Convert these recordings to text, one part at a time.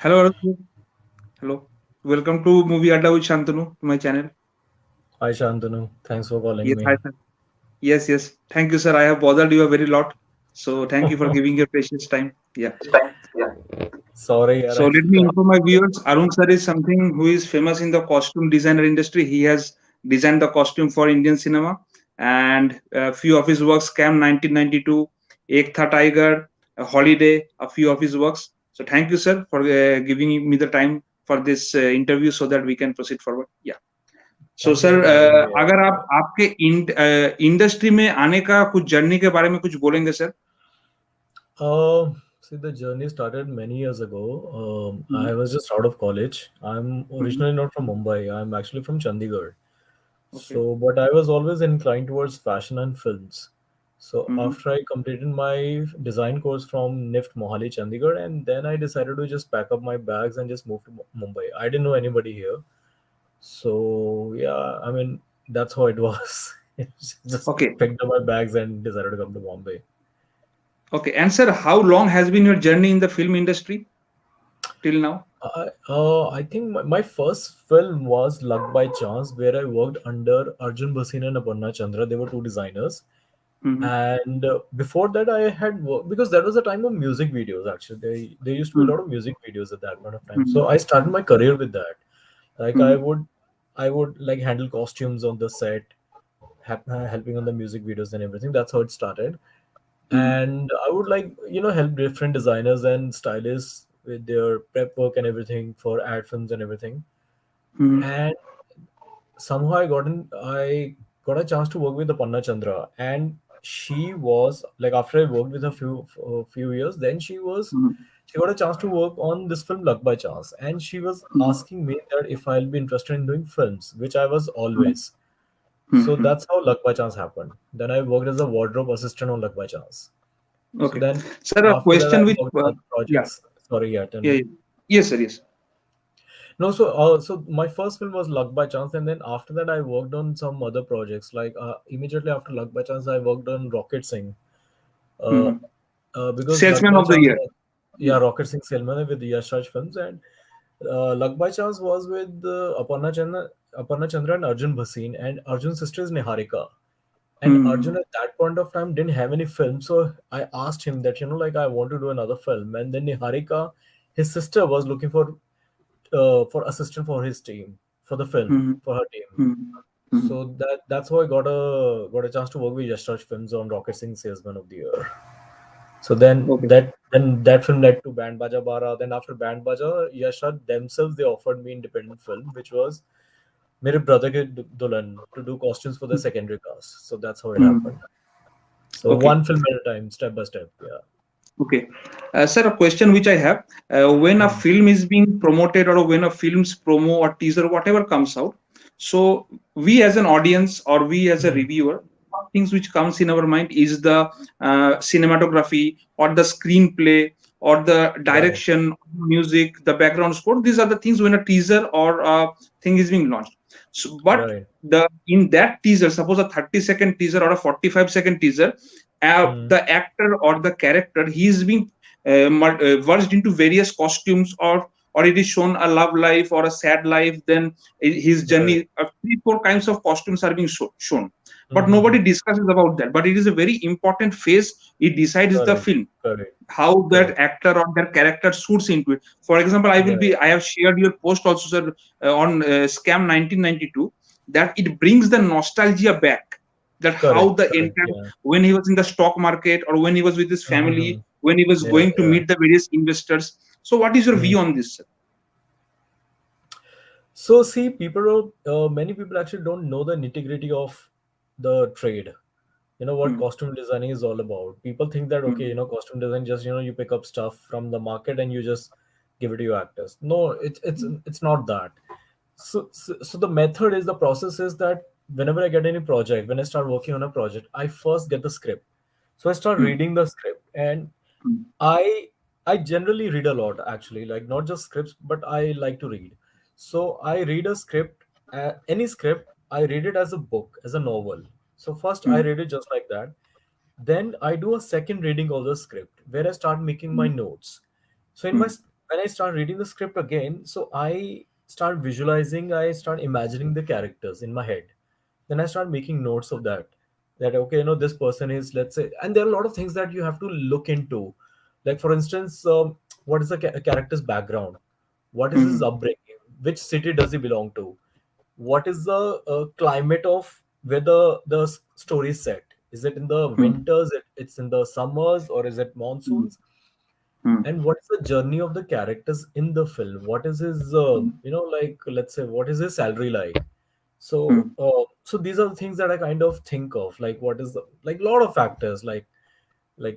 Hello, Arun. Hello. Welcome to Movie Adda with Shantanu to my channel. Hi Shantanu, thanks for calling Yes, hi, me. sir. Yes. Thank you, sir. I have bothered you a very lot. So thank you for giving your precious time. Yeah. Sorry, yaar, So let me inform my viewers. Arun sir is something who is famous in the costume designer industry. He has designed the costume for Indian cinema, and a few of his works came 1992, Ek Tha Tiger, Holiday, a few of his works. So thank you, sir, for giving me the time for this interview so that we can proceed forward. Yeah. So thank you sir for having me. अगर आप आपके industry में आने का कुछ journey के बारे में कुछ बोलेंगे sir. See, the journey started many years ago. Hmm, I was just out of college. I'm hmm, originally not from Mumbai. I'm actually from Chandigarh. Okay. But I was always inclined towards fashion and films. So hmm, after I completed my design course from NIFT Mohali, Chandigarh, and then I decided to just pack up my bags and just move to Mumbai. I didn't know anybody here. So yeah, I mean that's how it was. Just okay. picked up my bags and decided to come to Bombay. Okay, and sir, how long has been your journey in the film industry till now? I think my first film was Luck by Chance, where I worked under Arjun Bhasin and Aparna Chandra. They were two designers. Hmm, And before that, I had worked because that was a time of music videos. Actually, there used to be a hmm, lot of music videos at that point of time. Hmm, So I started my career with that. Like hmm, I would like handle costumes on the set, helping on the music videos and everything. That's how it started. Hmm, And I would like help different designers and stylists with their prep work and everything for ad films and everything. Hmm, And somehow I got a chance to work with the Panna Chandra, and she was like after I worked with her few years, then hmm, she got a chance to work on this film Luck by Chance, and she was hmm, asking me that if I'll be interested in doing films, which I was hmm, always. So hmm. that's how Luck by Chance happened. Then I worked as a wardrobe assistant on Luck by Chance. So Okay, then sir, a after that, I question which worked on other yeah, projects. Sorry, yeah, tell yeah, me. yeah. Yes, sir, yes. No, so my first film was Luck by Chance, and then after that, I worked on some other projects. Like immediately after Luck by Chance, I worked on Rocket Singh. Uh, hmm. because Luck Salesman by of the Chance year. was, yeah, Rocket Singh Salman with Yash Raj Films, and Luck by Chance was with Aparna Chandra and Arjun Bhasin, and Arjun's sister is Niharika. And hmm, Arjun at that point of time didn't have any film, so I asked him that like I want to do another film, and then Niharika, his sister, was looking for assistant for his team for the film hmm, for her team. Hmm, hmm. So that's how I got a chance to work with Yash Raj Films on Rocket Singh Salesman of the Year. So Okay. then that film led to Band Baja Bara. Then after Band Baja, Yash Raj themselves they offered me independent film, which was Mere Brother Ke Dulan to do costumes for the secondary cast. So that's how it hmm. happened. So Okay. one film at a time, step by step. Yeah. Okay. Sir, a question which I have, when a Hmm. film is being promoted or when a film's promo or teaser, whatever comes out, so we as an audience or we as a Hmm. reviewer, things which comes in our mind is the cinematography or the screenplay or the Right. direction, music, the background score. These are the things when a teaser or a thing is being launched. So, but Right. the in that teaser, suppose a 30-second teaser or a 45-second teaser, Hmm. the actor or the character he is being merged into various costumes or it is shown a love life or a sad life, then his Right. journey, three four kinds of costumes are being shown, but nobody Mm-hmm. discusses about that, but it is a very important phase. It decides the Correct. film Correct. how that Correct. actor or their character suits into it. For example, Right. I have shared your post also, sir, on Scam 1992, that it brings the nostalgia back. That how Correct. the Correct. entire, Yeah. when he was in the stock market or when he was with his Mm-hmm. family, when he was Yeah. going to Yeah. meet the various investors. So, what is your Hmm. view on this, sir? So see, many people actually don't know the nitty-gritty of the trade. You know what Hmm, costume designing is all about. People think that okay, hmm, costume design just you pick up stuff from the market and you just give it to your actors. No, it's not that. So the method is the process is that whenever I get any project, when I start working on a project, I first get the script. So I start hmm, reading the script, and hmm, I I generally read a lot actually, like not just scripts, but I like to read. So I read a script, any script, I read it as a book, as a novel. So first I hmm, read it just like that. Then I do a second reading of the script where I start making my hmm, notes. So in my hmm, when I start reading the script again, so I start visualizing, I start imagining the characters in my head. Then I start making notes of that. That okay, this person is, let's say, and there are a lot of things that you have to look into. Like for instance, what is the character's background? What is his Hmm. upbringing? Which city does he belong to? What is the climate of where the story is set? Is it in the Hmm. winters? It's in the summers, or is it Hmm. monsoons? Hmm. And what is the journey of the characters in the film? What is his like, let's say, what is his salary like? Hmm. So these are the things that I kind of think of, like what is the, like, a lot of factors, like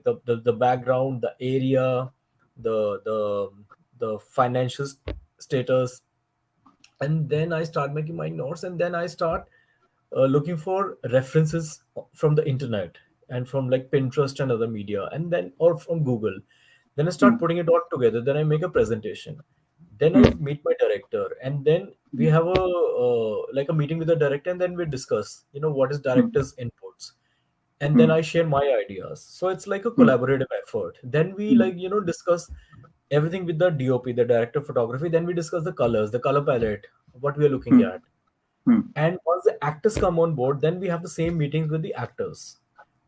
the background, the area, the financial status. And then I start making my notes, and then I start looking for references from the internet and from like Pinterest and other media, and then, or from Google. Then I Hmm. start putting it all together. Then I make a presentation. Then I Hmm. meet my director, and then we have a like a meeting with the director, and then we discuss, what is Hmm. director's inputs, and then Hmm. I share my ideas. So it's like a Hmm. collaborative effort. Then we, Hmm. like, discuss everything with the DOP, the director of photography. Then we discuss the colors, the color palette, what we are looking Hmm. at. Hmm. And once the actors come on board, then we have the same meetings with the actors.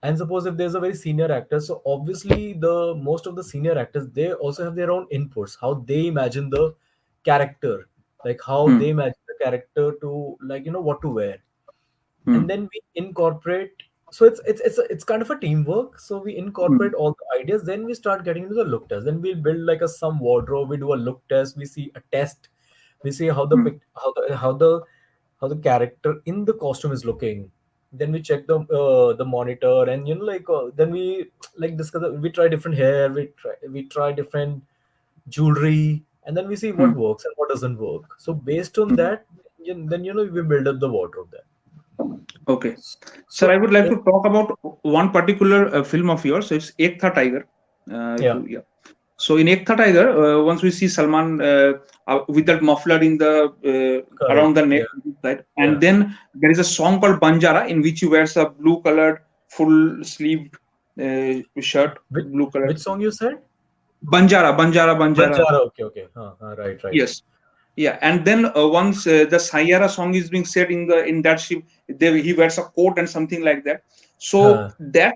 And suppose if there's a very senior actor, so obviously the most of the senior actors, they also have their own inputs, how they imagine the character, like how Hmm. they imagine the character to, like, what to wear. Hmm. And then we incorporate. So it's kind of a teamwork. So we Hmm. incorporate all the ideas. Then we start getting into the look test. Then we'll build like a some wardrobe. We do a look test. We see a test. We see how the Hmm. pic, how the character in the costume is looking. Then we check the monitor, and like then we like discuss. We try different hair. We try different jewelry, and then we see what Hmm. works and what doesn't work. So based on Hmm. that, then we build up the wardrobe there. Okay. Sir, I So would like to talk about one particular film of yours. It's Ek Tha Tiger. If yeah, you, yeah. So in Ek Tha Tiger, once we see Salman with that muffler in the around correct. the Yeah, neck, right? yeah. And then there is a song called Banjara in which he wears a blue colored full sleeved shirt, Which blue colored which song you said? Banjara, Banjara, Banjara. Banjara. Okay, okay. Right, right. Yes. Yeah, and then once the Sayara song is being said in that ship, there he wears a coat and something like that. So Huh, that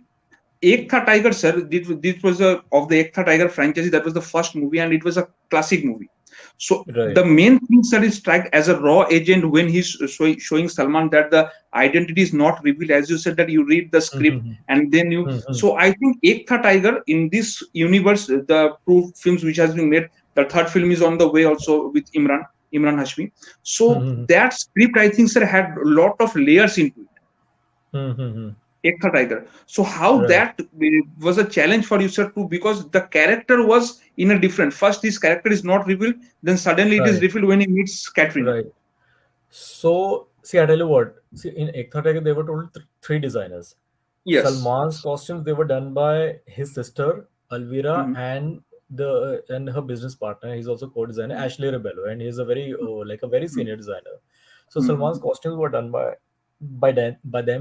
Ek Tha Tiger, sir, this was a of the Ek Tha Tiger franchise. That was the first movie, and it was a classic movie. So right. the main things that is struck as a raw agent when he's showing Salman that the identity is not revealed, as you said that you read the script Mm-hmm. and then you. Mm-hmm. So I think Ek Tha Tiger in this universe, the two films which has been made, the third film is on the way also with Imran Hashmi. So Mm-hmm. that script I think sir had a lot of layers into it. Mm-hmm. Ekta Tiger. So how Right, that was a challenge for you, sir, too, because the character was in a different. First, his character is not revealed, then suddenly it is right, revealed when he meets Katrina. right. So, see, I tell you what. See, in Ekta Tiger, they were total three designers. Yes. Salman's costumes, they were done by his sister Alvira, Mm-hmm. and her business partner. He's also co-designer Ashley Rebello, and he's a very like a very senior designer. So Mm-hmm. Salman's costumes were done by them.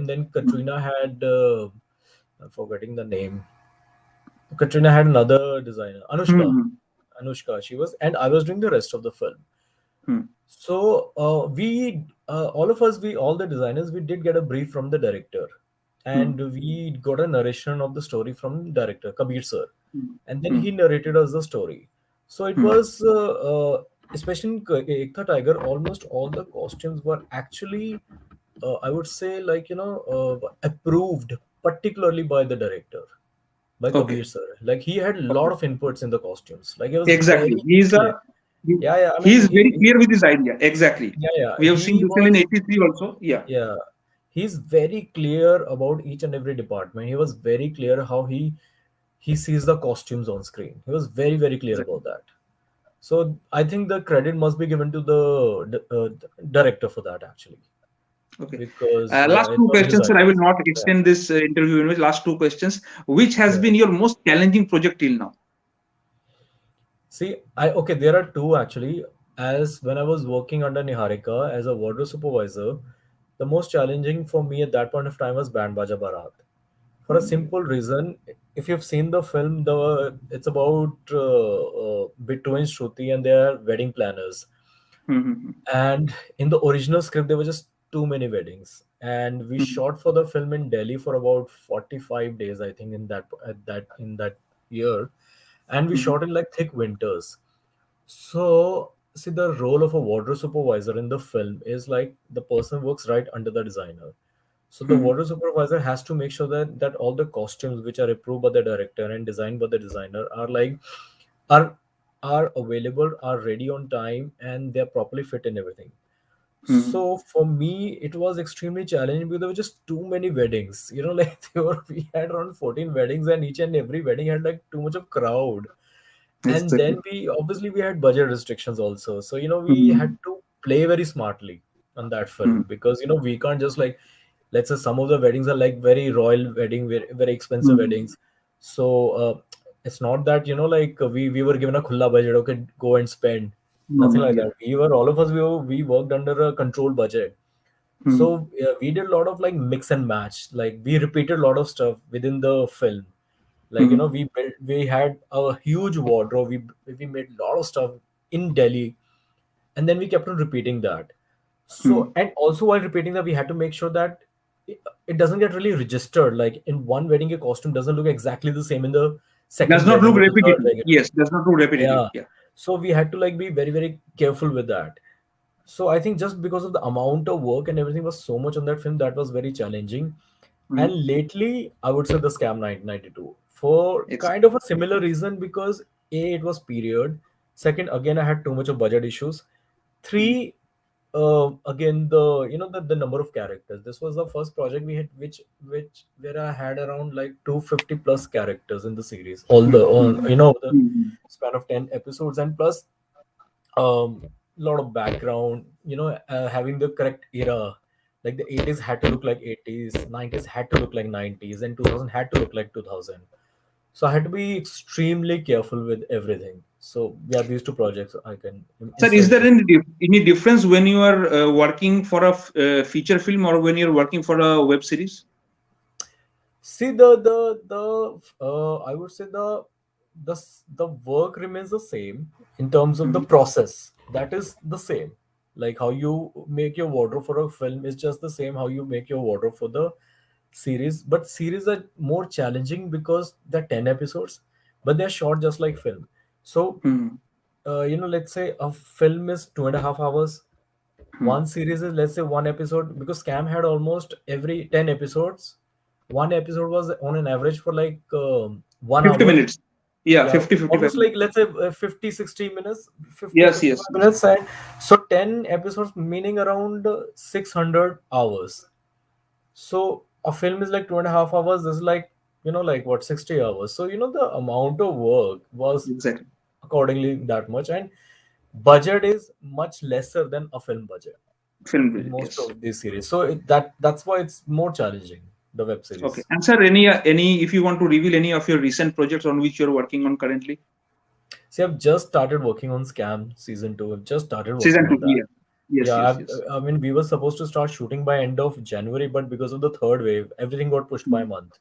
Then Katrina had I'm forgetting the name. Katrina had another designer, Anushka. Mm-hmm. Anushka, she was, and I was doing the rest of the film. So all of us, we all the designers, we did get a brief from the director, Mm-hmm. and we got a narration of the story from director Kabir sir, and then Mm-hmm. he narrated us the story. So it was especially in Ekta Tiger, almost all the costumes were actually, I would say, like, approved particularly by the director, by Okay. Kabir sir. Like he had a lot Okay. of inputs in the costumes. Like it was Exactly. very clear. Yeah, yeah. I He mean, is very clear with his idea. Exactly. yeah, yeah. We have seen He this in was, '83 also. Yeah. yeah. He's very clear about each and every department. He was very clear how he sees the costumes on screen. He was very, very clear Exactly. about that. So I think the credit must be given to the director for that, actually, Okay. because Last it two was his questions, sir. I will ideas. not Yeah, extend this interview. Anyways, last two questions. Which has yeah. been your most challenging project till now? See, okay, there are two actually. As when I was working under Niharika as a wardrobe supervisor, the most challenging for me at that point of time was Band Baja Barat. For a simple reason, if you've seen the film, the it's about Bittu and Shruti and their wedding planners. Mm-hmm. And in the original script, there were just too many weddings. And we Mm-hmm. shot for the film in Delhi for about 45 days, I think, in that year. And we Mm-hmm. shot in like thick winters. So, see, the role of a wardrobe supervisor in the film is like the person works right under the designer. So the Mm-hmm. wardrobe supervisor has to make sure that all the costumes which are approved by the director and designed by the designer are are available, are ready on time, and they're properly fit in everything. Mm-hmm. So for me, it was extremely challenging because there were just too many weddings. You know, like we had around 14 weddings, and each and every wedding had like too much of crowd. And Exactly. then we had budget restrictions also. So we had Mm-hmm. to play very smartly on that Mm-hmm. film, because we can't just like, let's say some of the weddings are like very royal wedding, very, very expensive Mm-hmm. weddings. So it's not that like we were given a khulla budget, okay, go and spend. No, Nothing no, like yeah. that. We were all of us, we worked under a controlled budget. Mm-hmm. So we did a lot of like mix and match. Like we repeated a lot of stuff within the film. Like Mm-hmm. we had a huge wardrobe. We made a lot of stuff in Delhi, and then we kept on repeating that. Mm-hmm. So, and also while repeating that, we had to make sure that it doesn't get really registered. Like in one wedding, a costume doesn't look exactly the same in the Does second not look wedding or the third repetitive. wedding. Yes, does not look repetitive. Yeah. Yeah. So we had to like be very, very careful with that. So I think just because of the amount of work and everything was so much on that film, that was very challenging. Mm-hmm. And lately, I would say the Scam 1992 for kind Exactly. of a similar reason, because A, it was period. Second, again, I had too much of budget issues. Mm-hmm. Three, again, the number of characters. This was the first project we had, which where I had around like 250 plus characters in the series. All the on Mm-hmm. the Mm-hmm. span of 10 episodes, and plus lot of background, having the correct era. Like the 80s had to look like 80s, 90s had to look like 90s, and 2000 had to look like 2000. So I had to be extremely careful with everything. So yeah, these two projects I can Sir, is there instantly. any difference when you are working for a feature film or when you're working for a web series? See, the I would say the work remains the same in terms of the Mm-hmm. process. That is the same. Like how you make your wardrobe for a film is just the same how you make your wardrobe for the series. But series are more challenging because they're 10 episodes, but they're short just like film. So Mm-hmm. let's say a film is 2.5 hours. One series is, let's say, one episode, because Scam had almost every 10 episodes. One episode was on an average for like 50 1 hour. minutes. Yeah, Yeah, 50-55 almost like, minutes. let's say, 50 60 minutes, 50 Yes, 55 yes, yes. minutes and so 10 episodes, meaning around 600 hours. So a film is like 2.5 hours. This is like, like what, 60 hours. So the amount of work was Exactly. accordingly that much. And budget is much lesser than a film budget Film in budget, most yes. of these series. So that's why it's more challenging, the web Okay. series. And sir, any if you want to reveal any of your recent projects on which you're working on currently? See, I've just started working on Scam season 2. I've just started Season working two, on that. yeah. Yes, Yeah, yes, yes. I mean, we were supposed to start shooting by end of January, but because of the third wave, everything got pushed by a Mm. month.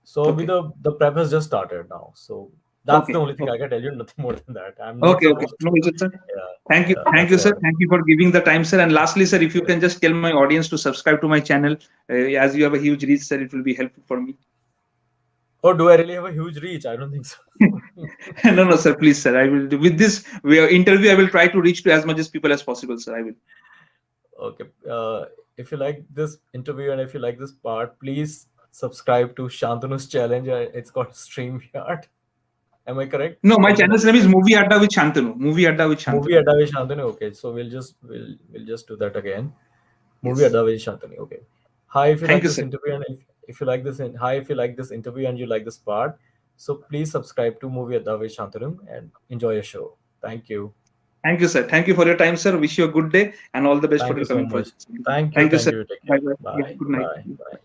So Okay. the prep has just started now. So that's the Okay. only thing I Okay. can tell you. Nothing more than that. I'm not Okay. Okay. supposed No to. issues, sir. Yeah, Thank you. yeah, Thank that's you, sir. what. Thank you for giving the time, sir. And lastly, sir, if you can just tell my audience to subscribe to my channel, as you have a huge reach, sir, it will be helpful for me. Oh, do I really have a huge reach? I don't think so. No, no, sir. Please, sir. I will do with this interview. I will try to reach to as much as people as possible, sir. I will. Okay. If you like this interview and if you like this part, please subscribe to Shantanu's challenge. It's called StreamYard. Am I correct? No, my Can you channel's name is Movie Adda with Shantanu. Movie Adda with movie Shantanu. Adda with Shantanu? Okay, so we'll just do that again. Movie Yes. Adda with Shantanu. Okay. Hi, if you Thank like you, this sir. interview and if you like this in, hi, if you like this interview and you like this part, so please subscribe to Movie Adda with Shantanu and enjoy your show. Thank you. Thank you, sir. Thank you for your time, sir. Wish you a good day and all the best for Thank you your so coming much. projects. Thank you. Thank you, Thank sir. you. Take Bye care. bye. Yeah, Bye. good Bye. night. Bye.